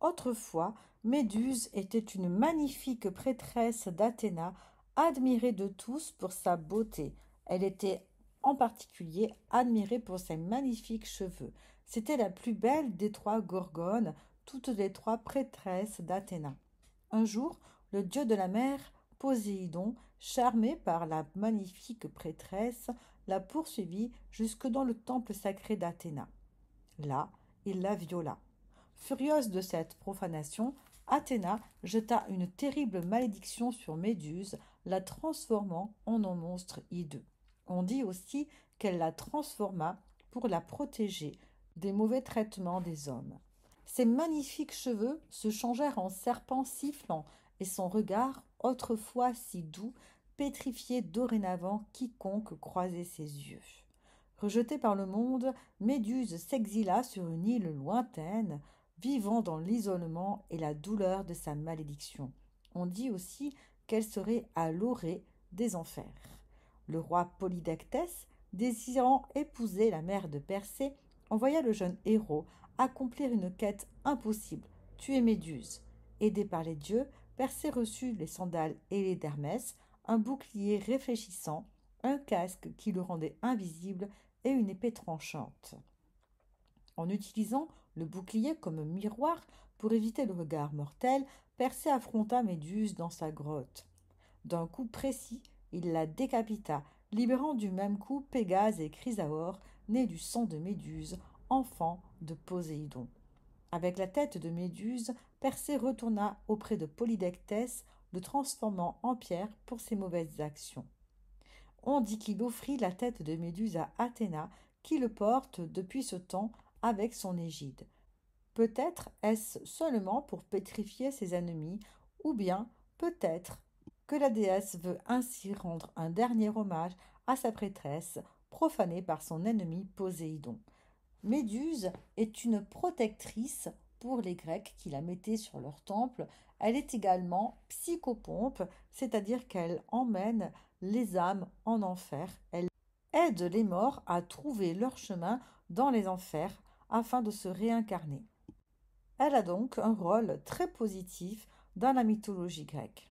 Autrefois, Méduse était une magnifique prêtresse d'Athéna, admirée de tous pour sa beauté. Elle était en particulier admirée pour ses magnifiques cheveux. C'était la plus belle des trois Gorgones, toutes les trois prêtresses d'Athéna. Un jour, le dieu de la mer, Poséidon, charmé par la magnifique prêtresse, la poursuivit jusque dans le temple sacré d'Athéna. Là, il la viola. Furieuse de cette profanation, Athéna jeta une terrible malédiction sur Méduse, la transformant en un monstre hideux. On dit aussi qu'elle la transforma pour la protéger des mauvais traitements des hommes. Ses magnifiques cheveux se changèrent en serpents sifflants, et son regard, autrefois si doux, pétrifiait dorénavant quiconque croisait ses yeux. Rejetée par le monde, Méduse s'exila sur une île lointaine, vivant dans l'isolement et la douleur de sa malédiction. On dit aussi qu'elle serait à l'orée des enfers. Le roi Polydectès, désirant épouser la mère de Persée, envoya le jeune héros accomplir une quête impossible, tuer Méduse. Aidé par les dieux, Persée reçut les sandales ailées d'Hermès, un bouclier réfléchissant, un casque qui le rendait invisible et une épée tranchante. En utilisant le bouclier comme miroir pour éviter le regard mortel, Persée affronta Méduse dans sa grotte. D'un coup précis, il la décapita, libérant du même coup Pégase et Chrysaor, nés du sang de Méduse, enfants de Poséidon. Avec la tête de Méduse, Persée retourna auprès de Polydectès, le transformant en pierre pour ses mauvaises actions. On dit qu'il offrit la tête de Méduse à Athéna, qui le porte depuis ce temps avec son égide. Peut-être est-ce seulement pour pétrifier ses ennemis, ou bien peut-être que la déesse veut ainsi rendre un dernier hommage à sa prêtresse, profanée par son ennemi Poséidon. Méduse est une protectrice pour les Grecs qui la mettaient sur leur temple. Elle est également psychopompe, c'est-à-dire qu'elle emmène les âmes en enfer. Elle aide les morts à trouver leur chemin dans les enfers afin de se réincarner. Elle a donc un rôle très positif dans la mythologie grecque.